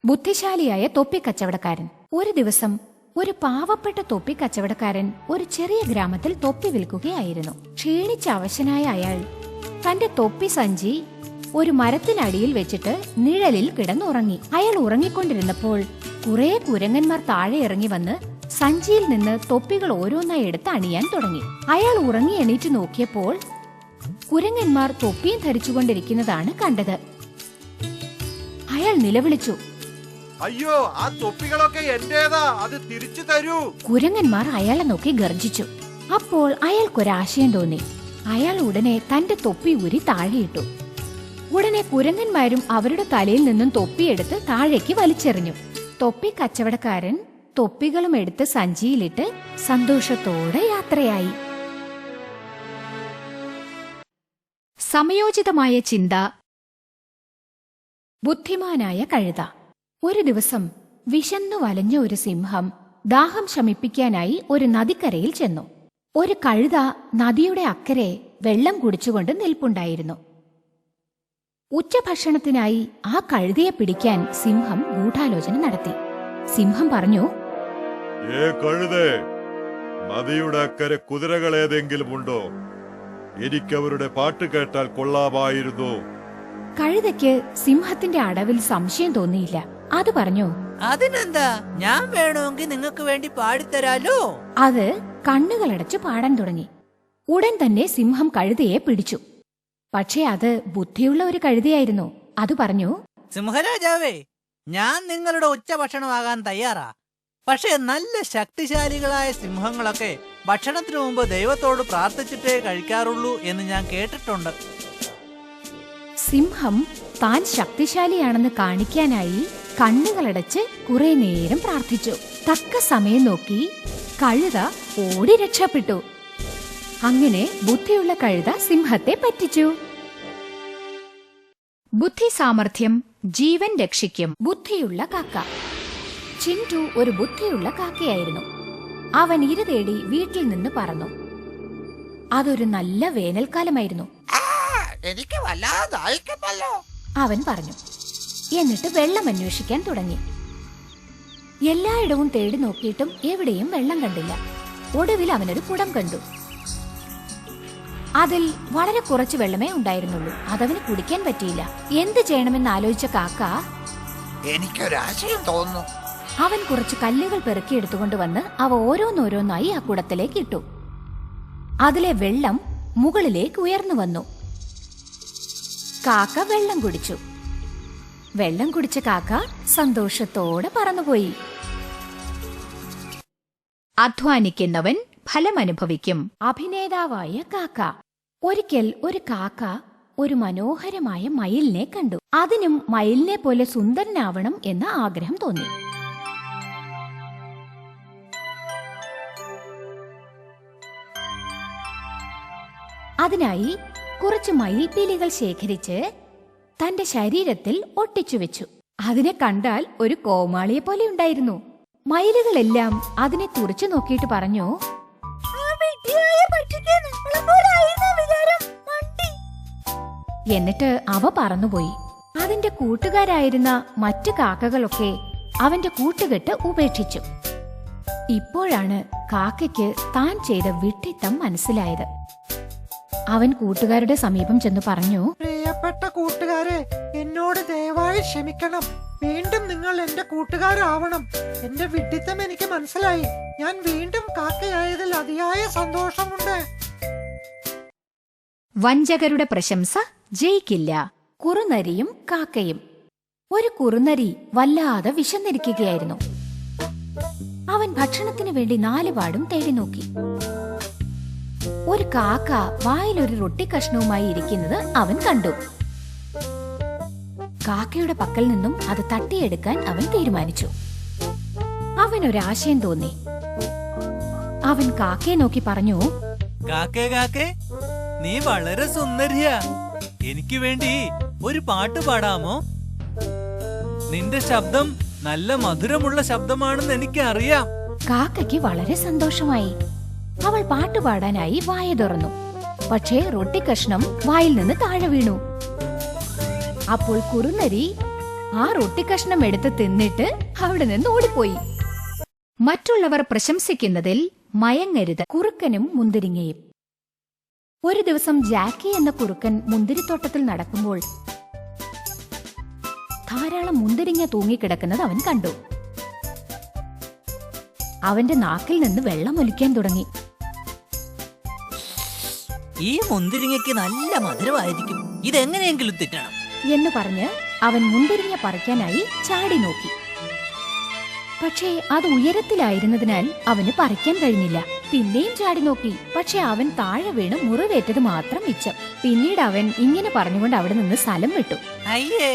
ബുദ്ധിശാലിയായ തൊപ്പിക്കച്ചവടക്കാരൻ. ഒരു ദിവസം ഒരു പാവപ്പെട്ട തൊപ്പിക്കച്ചവടക്കാരൻ ഒരു ചെറിയ ഗ്രാമത്തിൽ തൊപ്പി വിൽക്കുകയായിരുന്നു. ക്ഷീണിച്ച അവശനായ അയാൾ തന്റെ തൊപ്പി സഞ്ചി ഒരു മരത്തിനടിയിൽ വെച്ചിട്ട് നിഴലിൽ കിടന്നുറങ്ങി. അയാൾ ഉറങ്ങിക്കൊണ്ടിരുന്നപ്പോൾ കുറെ കുരങ്ങന്മാർ താഴെ ഇറങ്ങി വന്ന് സഞ്ചിയിൽ നിന്ന് തൊപ്പികൾ ഓരോന്നായി എടുത്ത് അണിയാൻ തുടങ്ങി. അയാൾ ഉറങ്ങി എണീറ്റ് നോക്കിയപ്പോൾ കുരങ്ങന്മാർ തൊപ്പിയും ധരിച്ചുകൊണ്ടിരിക്കുന്നതാണ് കണ്ടത്. അയാൾ നിലവിളിച്ചു, അയ്യോ, ആ തൊപ്പികളൊക്കെ എന്റേതാ, അത് തിരിച്ചു തരൂ. കുരങ്ങന്മാർ അയാളെ നോക്കി ഗർജിച്ചു. അപ്പോൾ അയാൾക്കൊരാശയം തോന്നി. അയാൾ ഉടനെ തന്റെ തൊപ്പി ഊരി താഴെയിട്ടു. ഉടനെ കുരങ്ങന്മാരും അവരുടെ തലയിൽ നിന്നും തൊപ്പിയെടുത്ത് താഴേക്ക് വലിച്ചെറിഞ്ഞു. തൊപ്പി കച്ചവടക്കാരൻ തൊപ്പികളും എടുത്ത് സഞ്ചിയിലിട്ട് സന്തോഷത്തോടെ യാത്രയായി. സമയോചിതമായ ചിന്ത. ബുദ്ധിമാനായ കഴുത. ഒരു ദിവസം വിശന്നു വലഞ്ഞ ഒരു സിംഹം ദാഹം ശമിപ്പിക്കാനായി ഒരു നദിക്കരയിൽ ചെന്നു. ഒരു കഴുത നദിയുടെ അക്കരെ വെള്ളം കുടിച്ചുകൊണ്ട് നിൽപ്പുണ്ടായിരുന്നു. ഉച്ചഭക്ഷണത്തിനായി ആ കഴുതയെ പിടിക്കാൻ സിംഹം ഗൂഢാലോചന നടത്തി. സിംഹം പറഞ്ഞു, കഴുതേ, നദിയുടെ അക്കരെ കുതിരകൾ ഏതെങ്കിലും ഉണ്ടോ? എനിക്കവരുടെ പാട്ട് കേട്ടാൽ കൊള്ളാമായിരുന്നു. കഴുതയ്ക്ക് സിംഹത്തിന്റെ അടവിൽ സംശയം തോന്നിയില്ല. അത് പറഞ്ഞു, അതിനെന്താ, ഞാൻ വേണമെങ്കിൽ നിങ്ങൾക്ക് വേണ്ടി പാടിത്തരാലോ. അത് കണ്ണുകളടച്ചു പാടാൻ തുടങ്ങി. ഉടൻ തന്നെ സിംഹം കഴുതയെ പിടിച്ചു. പക്ഷേ അത് ബുദ്ധിയുള്ള ഒരു കഴുതയായിരുന്നു. അത് പറഞ്ഞു, സിംഹരാജാവേ, ഞാൻ നിങ്ങളുടെ ഉച്ചഭക്ഷണമാകാൻ തയ്യാറാ. പക്ഷേ നല്ല ശക്തിശാലികളായ സിംഹങ്ങളൊക്കെ ഭക്ഷണത്തിനു മുമ്പ് ദൈവത്തോട് പ്രാർത്ഥിച്ചിട്ടേ കഴിക്കാറുള്ളൂ എന്ന് ഞാൻ കേട്ടിട്ടുണ്ട്. സിംഹം താൻ ശക്തിശാലിയാണെന്ന് കാണിക്കാനായി കണ്ണുകളടച്ച് കുറെ നേരം പ്രാർത്ഥിച്ചു. തക്ക സമയം നോക്കി കഴുത ഓടി രക്ഷപ്പെട്ടു. അങ്ങനെ ബുദ്ധിയുള്ള കഴുത സിംഹത്തെ പറ്റിച്ചു. ബുദ്ധി സാമർഥ്യം ജീവൻ രക്ഷിക്കും. ബുദ്ധിയുള്ള കാക്ക. ചിന്റു ഒരു ബുദ്ധിയുള്ള കാക്കയായിരുന്നു. അവൻ ഇര തേടി വീട്ടിൽ നിന്ന് പറന്നു. അതൊരു നല്ല വേനൽക്കാലമായിരുന്നു. എനിക്ക് വല്ലാതായിക്കുന്നല്ലോ, അവൻ പറഞ്ഞു. എന്നിട്ട് വെള്ളം അന്വേഷിക്കാൻ തുടങ്ങി. എല്ലായിടവും തേടി നോക്കിയിട്ടും എവിടെയും വെള്ളം കണ്ടില്ല. ഒടുവിൽ അവനൊരു കുടം കണ്ടു. അതിൽ വളരെ കുറച്ച് വെള്ളമേ ഉണ്ടായിരുന്നുള്ളൂ. അതവന് കുടിക്കാൻ പറ്റിയില്ല. എന്ത് ചെയ്യണമെന്ന് ആലോചിച്ച കാക്ക, എനിക്കൊരാശയം തോന്നുന്നു. അവൻ കുറച്ച് കല്ലുകൾ പെറുക്കിയെടുത്തുകൊണ്ട് വന്ന് അവ ഓരോന്നോരോന്നായി ആ കുടത്തിലേക്ക് ഇട്ടു. അതിലെ വെള്ളം മുകളിലേക്ക് ഉയർന്നു വന്നു. കാക്ക വെള്ളം കുടിച്ചു. വെള്ളം കുടിച്ച കാക്ക സന്തോഷത്തോടെ പറന്നുപോയി. അധ്വാനിക്കുന്നവൻ ഫലമനുഭവിക്കും. അഭിനേതാവായ കാക്ക. ഒരിക്കൽ ഒരു കാക്ക ഒരു മനോഹരമായ മയിലിനെ കണ്ടു. അതിനും മയിലിനെ പോലെ സുന്ദരനാവണം എന്ന ആഗ്രഹം തോന്നി. അതിനായി കുറച്ച് മയിൽപീലികൾ ശേഖരിച്ച് തന്റെ ശരീരത്തിൽ ഒട്ടിച്ചുവെച്ചു. അതിനെ കണ്ടാൽ ഒരു കോമാളിയെ പോലെ ഉണ്ടായിരുന്നു. മയിലുകളെല്ലാം അതിനെ തുറച്ചു നോക്കിയിട്ട് പറഞ്ഞു, എന്നിട്ട് അവ പറന്നുപോയി. അതിന്റെ കൂട്ടുകാരായിരുന്ന മറ്റു കാക്കകളൊക്കെ അവന്റെ കൂട്ടുകെട്ട് ഉപേക്ഷിച്ചു. ഇപ്പോഴാണ് കാക്കയ്ക്ക് താൻ ചെയ്ത വിഡ്ഢിത്തം മനസ്സിലായത്. അവൻ കൂട്ടുകാരുടെ സമീപം ചെന്ന് പറഞ്ഞു, പ്രിയപ്പെട്ട കൂട്ടുകാരെ, എന്നോട് ദയവായി ക്ഷമിക്കണം. വീണ്ടും നിങ്ങൾ എന്റെ കൂട്ടുകാരാവണം. എന്റെ വിഡ്ഢിത്തം എനിക്ക് മനസ്സിലായി. ഞാൻ വീണ്ടും കാക്കയായതിൽ അതിയായ സന്തോഷമുണ്ട്. വഞ്ചകരുടെ പ്രശംസ ജയിക്കില്ല. കുറുനരിയും കാക്കയും. ഒരു കുറുനരി വല്ലാതെ വിശന്നിരിക്കുകയായിരുന്നു. അവൻ ഭക്ഷണത്തിനു വേണ്ടി നാലുപാടും തേടി നോക്കി. ഒരു കാക്ക വായിലൊരു റൊട്ടി കഷ്ണവുമായി ഇരിക്കുന്നത് അവൻ കണ്ടു. കാക്കയുടെ പക്കൽ നിന്നും അത് തട്ടിയെടുക്കാൻ അവൻ തീരുമാനിച്ചു. അവനൊരാശയം തോന്നി. അവൻ കാക്കയെ നോക്കി പറഞ്ഞു, കാക്കേ, നീ വളരെ സുന്ദരിയാ. എനിക്ക് വേണ്ടി ഒരു പാട്ട് പാടാമോ? നിന്റെ ശബ്ദം നല്ല മധുരമുള്ള ശബ്ദമാണെന്ന് എനിക്ക് അറിയാം. കാക്കയ്ക്ക് വളരെ സന്തോഷമായി. അവൾ പാട്ടുപാടാനായി വായ തുറന്നു. പക്ഷേ റൊട്ടി കഷ്ണം വായിൽ നിന്ന് താഴെ വീണു. അപ്പോൾ കുറുനരി ആ റൊട്ടിക്കഷ്ണം എടുത്ത് തിന്നിട്ട് അവിടെ നിന്ന് ഓടിപ്പോയി. മറ്റുള്ളവർ പ്രശംസിക്കുന്നതിൽ മയങ്ങരുത്. കുറുക്കനും മുന്തിരിങ്ങയും. ഒരു ദിവസം ജാക്കി എന്ന കുറുക്കൻ മുന്തിരിത്തോട്ടത്തിൽ നടക്കുമ്പോൾ ധാരാളം മുന്തിരിങ്ങ തൂങ്ങിക്കിടക്കുന്നത് അവൻ കണ്ടു. അവന്റെ നാക്കിൽ നിന്ന് വെള്ളമൊലിക്കാൻ തുടങ്ങി. ഈ മുന്തിരിങ്ങയ്ക്ക് നല്ല മധുരമായിരിക്കും, ഇതെങ്ങനെയെങ്കിലും തിന്നണം എന്ന് പറഞ്ഞ് അവൻ മുന്തിരിങ്ങ പറിക്കാനായി ചാടി നോക്കി. പക്ഷേ അത് ഉയരത്തിലായിരുന്നതിനാൽ അവന് പറിക്കാൻ കഴിഞ്ഞില്ല. പിന്നെയും ചാടി നോക്കി. പക്ഷെ അവൻ താഴെ വീണ് മുറിവേറ്റത് മാത്രം മിച്ചം. പിന്നീട് അവൻ ഇങ്ങനെ പറഞ്ഞുകൊണ്ട് അവിടെ നിന്ന് സ്ഥലം വിട്ടു. അയ്യേ,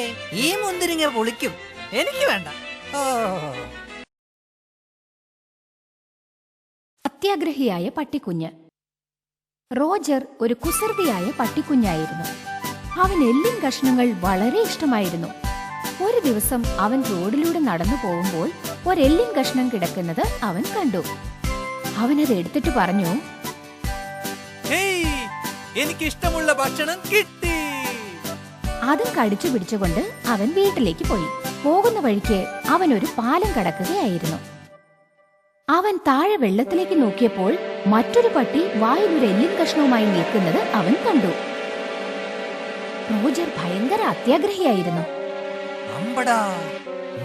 ഈ മുന്തിരിങ്ങ പൊളിക്കും, എനിക്ക് വേണ്ട. ഓ, അത്യാഗ്രഹിയായ പട്ടിക്കുഞ്ഞ്. റോജർ ഒരു കുസൃതിയായ പട്ടിക്കുഞ്ഞായിരുന്നു. അവൻ എല്ലിൻ കഷ്ണങ്ങൾ വളരെ ഇഷ്ടമായിരുന്നു. ഒരു ദിവസം അവൻ റോഡിലൂടെ നടന്നു പോകുമ്പോൾ ഒരെല്ലിൻ കഷ്ണം കിടക്കുന്നത് അവൻ കണ്ടു. അവനത് എടുത്തിട്ട് പറഞ്ഞു, ഹേയ്, എനിക്ക് ഇഷ്ടമുള്ള ഭക്ഷണം കിട്ടി. അതും കടിച്ചു പിടിച്ചുകൊണ്ട് അവൻ വീട്ടിലേക്ക് പോയി. പോകുന്ന വഴിക്ക് അവൻ ഒരു പാലം കടക്കുകയായിരുന്നു. അവൻ താഴെ വെള്ളത്തിലേക്ക് നോക്കിയപ്പോൾ മറ്റൊരു പട്ടി വായിൽ ഒരു എല്ലിൻ കഷ്ണവുമായി നിൽക്കുന്നത് അവൻ കണ്ടു. റോജർ ഭയങ്കര അത്യാഗ്രഹിയായിരുന്നു. അമ്പടാ,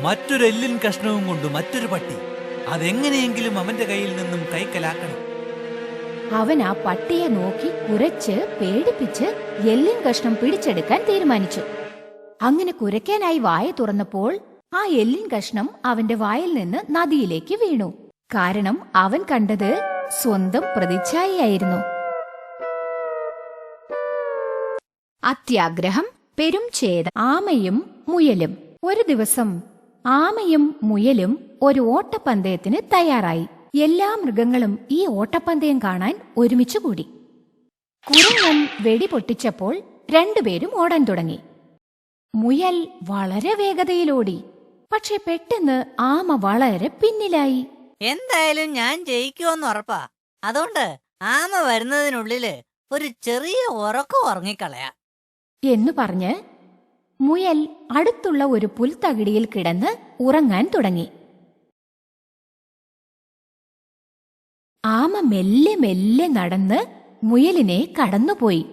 മറ്റൊരു എല്ലിൻ കഷ്ണവും കൊണ്ട് മറ്റൊരു പട്ടി. അതെങ്ങനെയെങ്കിലും അവന്റെ കയ്യിൽ നിന്നും കൈക്കലാക്കണം. അവൻ ആ പട്ടിയെ നോക്കി കുരച്ച് പേടിപ്പിച്ച് എല്ലിൻ കഷ്ണം പിടിച്ചെടുക്കാൻ തീരുമാനിച്ചു. അങ്ങനെ കുരയ്ക്കാനായി വായ തുറന്നപ്പോൾ ആ എല്ലിൻ കഷ്ണം അവന്റെ വായിൽ നിന്ന് നദിയിലേക്ക് വീണു. കാരണം അവൻ കണ്ടത് സ്വന്തം പ്രതിച്ഛായയായിരുന്നു. അത്യാഗ്രഹം, പെരുംഛേദം. ആമയും മുയലും. ഒരു ദിവസം ആമയും മുയലും ഒരു ഓട്ടപ്പന്തയത്തിന് തയ്യാറായി. എല്ലാ മൃഗങ്ങളും ഈ ഓട്ടപ്പന്തയം കാണാൻ ഒരുമിച്ചു കൂടി. കുരങ്ങൻ വെടി പൊട്ടിച്ചപ്പോൾ രണ്ടുപേരും ഓടാൻ തുടങ്ങി. മുയൽ വളരെ വേഗതയിലോടി. പക്ഷെ പെട്ടെന്ന് ആമ വളരെ പിന്നിലായി. എന്തായാലും ഞാൻ ജയിക്കുമെന്ന് ഉറപ്പാ. അതുകൊണ്ട് ആമ വരുന്നതിനുള്ളില് ഒരു ചെറിയ ഉറക്കം ഉറങ്ങിക്കളയാ എന്നു പറഞ്ഞ് മുയൽ അടുത്തുള്ള ഒരു പുൽത്തകിടിയിൽ കിടന്ന് ഉറങ്ങാൻ തുടങ്ങി. ആമ മെല്ലെ മെല്ലെ നടന്ന് മുയലിനെ കടന്നുപോയി.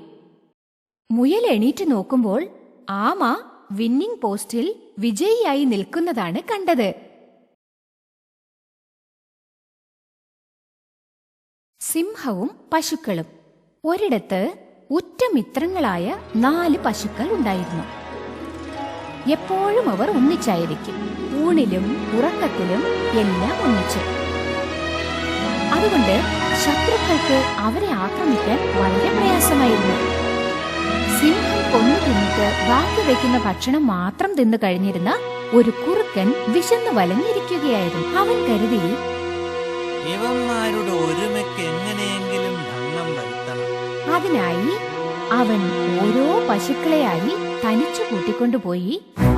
മുയൽ എണീറ്റ് നോക്കുമ്പോൾ ആമ വിന്നിംഗ് പോസ്റ്റിൽ വിജയിയായി നിൽക്കുന്നതാണ് കണ്ടത്. സിംഹവും പശുക്കളും. ഒരിടത്ത് ഉറ്റ മിത്രങ്ങളായ 4 പശുക്കൾ ഉണ്ടായിരുന്നു. എപ്പോഴും അവർ ഒന്നിച്ചായിരിക്കും. ഊണിലും ഉറക്കത്തിലും എല്ലാം ഒന്നിച്ച്. അതുകൊണ്ട് ശത്രുക്കൾക്ക് അവരെ ആക്രമിക്കാൻ വളരെ പ്രയാസമായിരുന്നു. സിംഹം കൊന്നു തിന്നിട്ട് ബാക്കി വയ്ക്കുന്ന ഭക്ഷണം മാത്രം തിന്നു കഴിഞ്ഞിരുന്ന ഒരു കുറുക്കൻ വിശന്ന് വലഞ്ഞിരിക്കുകയായിരുന്നു. അവൻ കരുതി, ഇവന്മാരുടെ ഒരുമയ്ക്ക് എങ്ങനെയെങ്കിലും ഭംഗം വരുത്തണം. അതിനായി അവൻ ഓരോ പശുക്കളെയായി തനിച്ചു കൂട്ടിക്കൊണ്ടുപോയി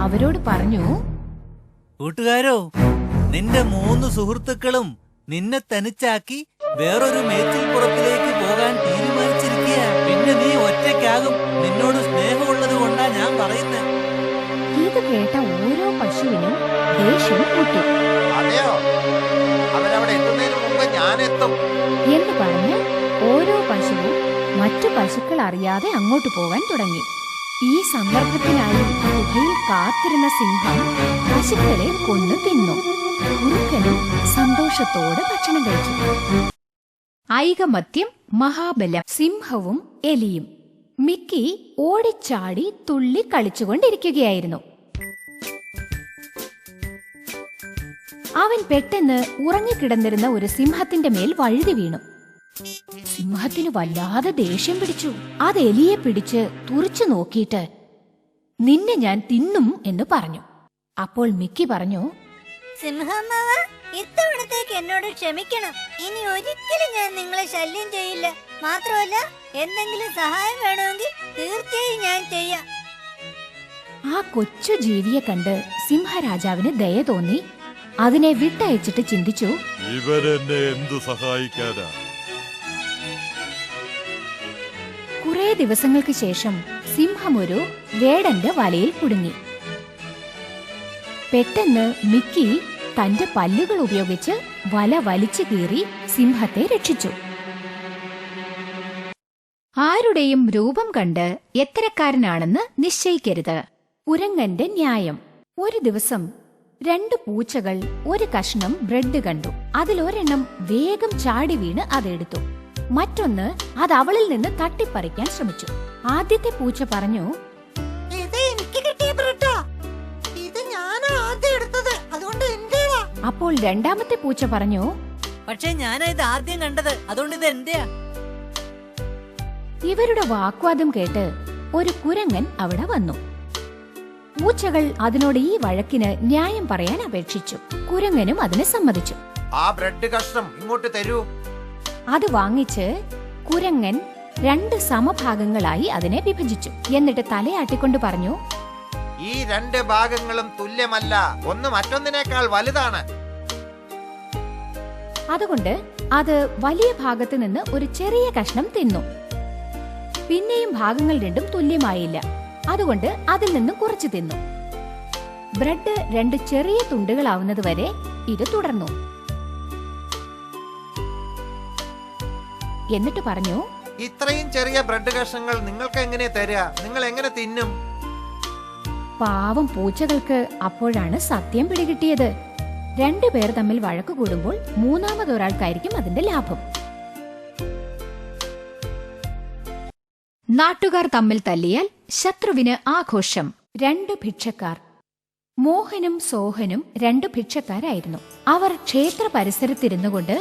അവരോട് പറഞ്ഞു, കൂട്ടുകാരോ, നിന്റെ 3 സുഹൃത്തുക്കളും നിന്നെ തനിച്ചാക്കി വേറൊരു മേച്ചിൽപ്പുറത്തിലേക്ക് പോകാൻ തീരുമാനിച്ചിരിക്കുക. പിന്നെ നീ ഒറ്റയ്ക്കാകും. നിന്നോട് സ്നേഹമുള്ളത് കൊണ്ടാ ഞാൻ പറയുന്നത്. ഇത് കേട്ട ഓരോ പശുവിനും ദേഷ്യം കൂട്ടി. അതെയോ, അവനവിടെ എത്തുന്നതിന് മുമ്പ് ഞാൻ എത്തും എന്ന് പറഞ്ഞ് ഓരോ പശുവും മറ്റു പശുക്കൾ അറിയാതെ അങ്ങോട്ട് പോകാൻ തുടങ്ങി. ഈ സന്ദർഭത്തിനായി ഗുഹയിൽ കാത്തിരുന്ന സിംഹം പശുക്കളെ കൊന്നു തിന്നു. കുറുക്കനും സന്തോഷത്തോടെ ഭക്ഷണം കഴിച്ചു. ഐകമത്യം, മഹാബലം. സിംഹവും എലിയും. മിക്കി ഓടിച്ചാടി തുള്ളി കളിച്ചുകൊണ്ടിരിക്കുകയായിരുന്നു. അവൻ പെട്ടെന്ന് ഉറങ്ങിക്കിടന്നിരുന്ന ഒരു സിംഹത്തിന്റെ മേൽ വഴുതി വീണു. സിംഹത്തിന് വല്ലാതെ ദേഷ്യം പിടിച്ചു. അത് എലിയെ പിടിച്ച് തുറിച്ചു നോക്കിയിട്ട്, നിന്നെ ഞാൻ തിന്നും എന്ന് പറഞ്ഞു. അപ്പോൾ മിക്കി പറഞ്ഞു, സിംഹമാവ, ഇത്തവണത്തേക്ക് എന്നോട് ക്ഷമിക്കണം. ഇനി ഒരിക്കലും ഞാൻ നിങ്ങളെ ശല്യം ചെയ്യില്ല. മാത്രമല്ല, എന്തെങ്കിലും സഹായം വേണമെങ്കിൽ തീർച്ചയായും ഞാൻ ചെയ്യാം. ആ കൊച്ചു ജീവിയെ കണ്ട് സിംഹരാജാവിന് ദയ തോന്നി. അതിനെ വിട്ടയച്ചിട്ട് ചിന്തിച്ചു, ഇവരെന്നെ എന്തു സഹായിക്കാനാ? കുറെ ദിവസങ്ങൾക്ക് ശേഷം സിംഹം ഒരു വേടന്റെ വലയിൽ കുടുങ്ങി. പെട്ടെന്ന് മിക്കി തന്റെ പല്ലുകൾ ഉപയോഗിച്ച് വല വലിച്ചു കീറി സിംഹത്തെ രക്ഷിച്ചു. ആരുടെയും രൂപം കണ്ട് എത്തരക്കാരനാണെന്ന് നിശ്ചയിക്കരുത്. കുരങ്ങന്റെ ന്യായം. ഒരു ദിവസം 2 പൂച്ചകൾ ഒരു കഷ്ണം ബ്രെഡ് കണ്ടു. അതിലൊരെണ്ണം വേഗം ചാടി വീണ് അതെടുത്തു. മറ്റൊന്ന് അത് അവളിൽ നിന്ന് തട്ടിപ്പറിക്കാൻ ശ്രമിച്ചു. ആദ്യത്തെ പൂച്ച പറഞ്ഞു, ഇത് എനിക്ക് കിട്ടിയ ബ്രെഡാ. ഇത് ഞാനാ ആദ്യം എടുത്തത്, അതുകൊണ്ട് എന്റേതാ. അപ്പോൾ രണ്ടാമത്തെ പൂച്ച പറഞ്ഞു, പക്ഷേ ഞാനാ ഇത് ആദ്യം കണ്ടത്, അതുകൊണ്ട് ഇത് എന്റെയാ. ഇവരുടെ വാഗ്വാദം കേട്ട് ഒരു കുരങ്ങൻ അവിടെ വന്നു. പൂച്ചകൾ അതിനോട് ഈ വഴക്കിന് ന്യായം പറയാൻ അപേക്ഷിച്ചു. കുരങ്ങനും അതിന് സമ്മതിച്ചു. ആ ബ്രെഡ് കഷ്ണം ഇങ്ങോട്ട് തരൂ. അത് വാങ്ങിച്ച് കുരങ്ങൻ 2 സമഭാഗങ്ങളായി അതിനെ വിഭജിച്ചു. എന്നിട്ട് തലയാട്ടിക്കൊണ്ട് പറഞ്ഞു, ഈ 2 ഭാഗങ്ങളും തുല്യമല്ല, ഒന്ന് മറ്റൊന്നിനേക്കാൾ വലുതാണ്. അതുകൊണ്ട് അത് വലിയ ഭാഗത്ത് നിന്ന് ഒരു ചെറിയ കഷ്ണം തിന്നു. പിന്നെയും ഭാഗങ്ങൾ രണ്ടും തുല്യമായില്ല. അതുകൊണ്ട് അതിൽ നിന്നും കുറച്ച് തിന്നു. ബ്രെഡ് 2 ചെറിയ തുണ്ടുകളാവുന്നതുവരെ ഇത് തുടർന്നു. എന്നിട്ട് പറഞ്ഞു, ഇത്രയും ചെറിയ ബ്രെഡ് കഷ്ണങ്ങൾ നിങ്ങൾക്ക് എങ്ങനെ തരിക? നിങ്ങൾ എങ്ങനെ തിന്നും? പാവം പൂച്ചകൾക്ക് അപ്പോഴാണ് സത്യം പിടികിട്ടിയത്. 2 പേർ തമ്മിൽ വഴക്കു കൂടുമ്പോൾ മൂന്നാമതൊരാൾക്കായിരിക്കും അതിന്റെ ലാഭം. നാട്ടുകാർ തമ്മിൽ തല്ലിയാൽ ശത്രുവിന് ആഘോഷം. 2 ഭിക്ഷക്കാർ. മോഹനും സോഹനും 2 ഭിക്ഷക്കാരായിരുന്നു. അവർ ക്ഷേത്ര പരിസരത്തിരുന്നുകൊണ്ട്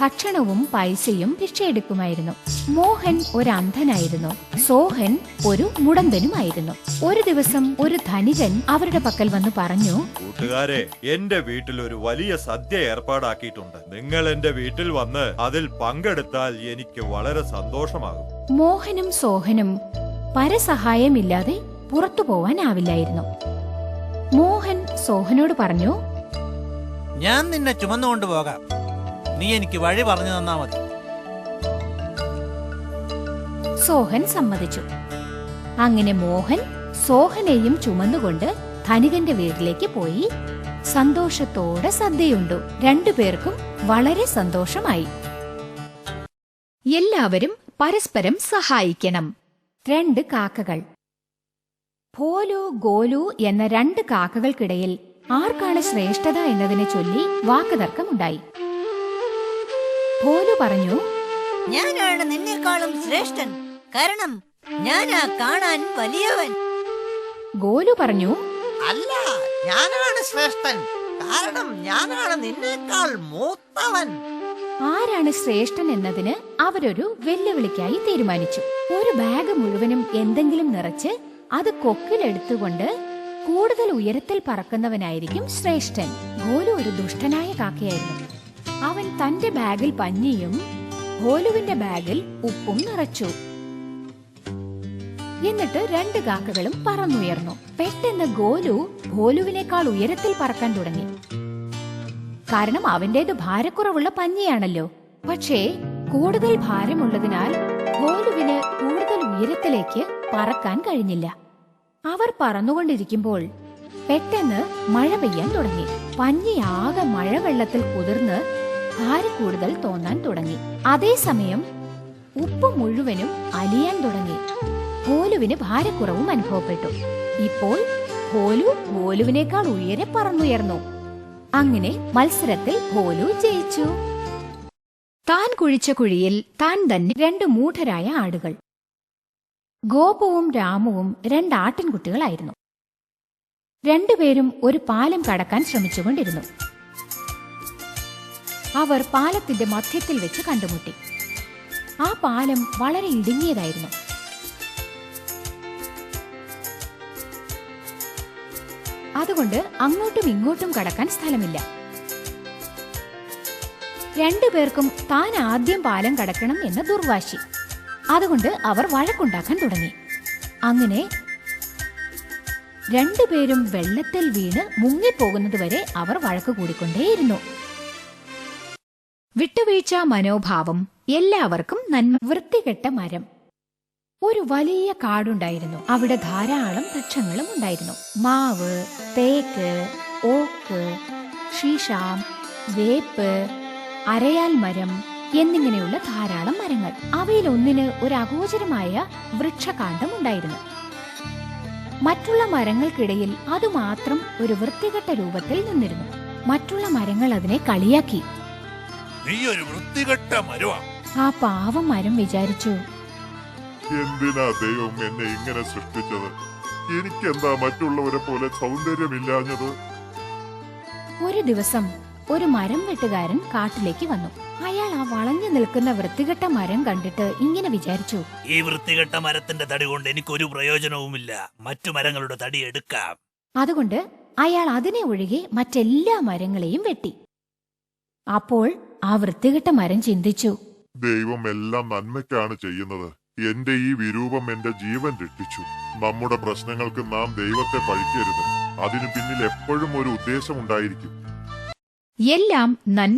ഭക്ഷണവും പൈസയും ഭിക്ഷയെടുക്കുമായിരുന്നു. മോഹൻ ഒരു അന്ധനായിരുന്നു. സോഹൻ ഒരു മുടന്തനുമായിരുന്നു. ഒരു ദിവസം ഒരു ധനികൻ അവരുടെ പക്കൽ വന്ന് പറഞ്ഞു, കൂട്ടുകാരെ, എന്റെ വീട്ടിൽ ഒരു വലിയ സദ്യ ഏർപ്പാടാക്കിയിട്ടുണ്ട്. നിങ്ങൾ എന്റെ വീട്ടിൽ വന്ന് അതിൽ പങ്കെടുത്താൽ എനിക്ക് വളരെ സന്തോഷമാകും. മോഹനും സോഹനും പരസഹായമില്ലാതെ പുറത്തു പോവാനാവില്ലായിരുന്നു. മോഹൻ സോഹനോട് പറഞ്ഞു, ഞാൻ നിന്നെ ചുമന്നുകൊണ്ട് പോകാം. നീ എനിക്ക് വഴി പറഞ്ഞു തന്നാ മതി. സോഹൻ സമ്മതിച്ചു. അങ്ങനെ മോഹൻ സോഹനെയും ചുമന്നുകൊണ്ട് ധനികന്റെ വീട്ടിലേക്ക് പോയി സന്തോഷത്തോടെ സദ്യയുണ്ടു. 2 പേർക്കും വളരെ സന്തോഷമായി. എല്ലാവരും പരസ്പരം സഹായിക്കണം. 2 കാക്കകൾ. ഭോലു ഗോലു എന്ന 2 കാക്കകൾക്കിടയിൽ ആർക്കാണ് ശ്രേഷ്ഠത എന്നതിനെ ചൊല്ലി വാക്കുതർക്കമുണ്ടായി. ഭോലു പറഞ്ഞു, ഞാനാണ് നിന്നെക്കാളും ശ്രേഷ്ഠൻ, കാരണം ഞാനാ കാണാൻ വലിയവൻ. ഗോലു പറഞ്ഞു, അല്ല, ഞാനാണ് ശ്രേഷ്ഠൻ, കാരണം ഞാനാണ് നിന്നേക്കാൾ മൂത്തവൻ. ആരാണ് ശ്രേഷ്ഠൻ എന്നതിന് അവരൊരു വെല്ലുവിളിക്കായി തീരുമാനിച്ചു. ഒരു ബാഗ് മുഴുവനും എന്തെങ്കിലും നിറച്ച് അത് കൊക്കിലെടുത്തുകൊണ്ട് കൂടുതൽ ഉയരത്തിൽ പറക്കുന്നവനായിരിക്കും ശ്രേഷ്ഠൻ. ഗോലു ഒരു ദുഷ്ടനായ കാക്കയായിരുന്നു. അവൻ തന്റെ ബാഗിൽ പഞ്ഞിയും ഗോലുവിന്റെ ബാഗിൽ ഉപ്പും നിറച്ചു. എന്നിട്ട് 2 കാക്കകളും പറന്നുയർന്നു. പെട്ടെന്ന് ഗോലു ഗോലുവിനേക്കാൾ ഉയരത്തിൽ പറക്കാൻ തുടങ്ങി. കാരണം അവന്റേത് ഭാരക്കുറവുള്ള പഞ്ഞിയാണല്ലോ. പക്ഷേ കൂടുതൽ ഭാരമുള്ളതിനാൽ ഗോലുവിന് കൂടുതൽ ഉയരത്തിലേക്ക് പറക്കാൻ കഴിഞ്ഞില്ല. അവർ പറന്നുകൊണ്ടിരിക്കുമ്പോൾ പെട്ടെന്ന് മഴ പെയ്യാൻ തുടങ്ങി. പഞ്ഞി ആകെ മഴവെള്ളത്തിൽ കുതിർന്ന് ഭാരക്കൂടുതൽ തോന്നാൻ തുടങ്ങി. അതേസമയം ഉപ്പ് മുഴുവനും അലിയാൻ തുടങ്ങി. ഗോലുവിന് ഭാരക്കുറവും അനുഭവപ്പെട്ടു. ഇപ്പോൾ ഗോലു ഗോലുവിനേക്കാൾ ഉയരെ പറന്നുയർന്നു. അങ്ങനെ മത്സരത്തിൽ ഗോലു ജയിച്ചു. താൻ കുഴിച്ച കുഴിയിൽ താൻ തന്നെ 2 മൂഢരായ ആടുകൾ. ഗോപുവും രാമുവും 2 ആട്ടിൻകുട്ടികളായിരുന്നു. 2 പേരും ഒരു പാലം കടക്കാൻ ശ്രമിച്ചുകൊണ്ടിരുന്നു. അവർ പാലത്തിന്റെ മധ്യത്തിൽ വെച്ച് കണ്ടുമുട്ടി. ആ പാലം വളരെ ഇടുങ്ങിയതായിരുന്നു. അതുകൊണ്ട് അങ്ങോട്ടും ഇങ്ങോട്ടും കടക്കാൻ സ്ഥലമില്ല. 2 പേർക്കും താൻ ആദ്യം പാലം കടക്കണം എന്ന ദുർവാശി. അതുകൊണ്ട് അവർ വഴക്കുണ്ടാക്കാൻ തുടങ്ങി. അങ്ങനെ 2 പേരും വെള്ളത്തിൽ വീണ് മുങ്ങിപ്പോകുന്നതുവരെ അവർ വഴക്ക് കൂടിക്കൊണ്ടേയിരുന്നു. വിട്ടുവീഴ്ച മനോഭാവം എല്ലാവർക്കും നന്മ. വൃത്തികെട്ട മരം. ഒരു വലിയ കാടുണ്ടായിരുന്നു. അവിടെ ധാരാളം വൃക്ഷങ്ങളും ഉണ്ടായിരുന്നു. മാവ്, തേക്ക്, ഓക്ക്, ഷീഷാം, വേപ്പ്, അരയാൽ മരം എന്നിങ്ങനെയുള്ള ധാരാളം മരങ്ങൾ. അവയിൽ ഒന്നിന് ഒരു അഗോചരമായ വൃക്ഷകാണ്ഡം ഉണ്ടായിരുന്നു. മറ്റുള്ള മരങ്ങൾക്കിടയിൽ അതുമാത്രം ഒരു വൃത്തികെട്ട രൂപത്തിൽ നിന്നിരുന്നു. മറ്റുള്ള മരങ്ങൾ അതിനെ കളിയാക്കി. നീ ഒരു വൃത്തികെട്ട മരവാ. ആ പാവം മരം വിചാരിച്ചു, എന്തിനാ ദൈവം എന്നെ ഇങ്ങനെ സൃഷ്ടിച്ചത്? എനിക്കെന്താ മറ്റുള്ളവരെ പോലെ സൗന്ദര്യമില്ലാഞ്ഞത്? ഒരു ദിവസം ഒരു മരം വെട്ടുകാരൻ കാട്ടിലേക്ക് വന്നു. അയാൾ ആ വളഞ്ഞു നിൽക്കുന്ന വൃത്തികെട്ട മരം കണ്ടിട്ട് ഇങ്ങനെ വിചാരിച്ചു, ഈ വൃത്തികെട്ട മരത്തിന്റെ തടി കൊണ്ട് എനിക്കൊരു പ്രയോജനവുമില്ല. മറ്റു മരങ്ങളുടെ തടി എടുക്കാം. അതുകൊണ്ട് അയാൾ അതിനെ ഒഴികെ മറ്റെല്ലാ മരങ്ങളെയും വെട്ടി. അപ്പോൾ ആ വൃത്തികെട്ട മരം ചിന്തിച്ചു, ദൈവം എല്ലാം നന്മയ്ക്കാണ് ചെയ്യുന്നത്. എന്റെ ഈ വിരൂപം എന്റെ ജീവൻ രക്ഷിച്ചു. നമ്മുടെ പ്രശ്നങ്ങൾക്ക് നാം ദൈവത്തെ പഴിക്കരുത്. അതിനു പിന്നിൽ എപ്പോഴും ഒരു ഉദ്ദേശമുണ്ടായിരിക്കും. എല്ലാം നന്മ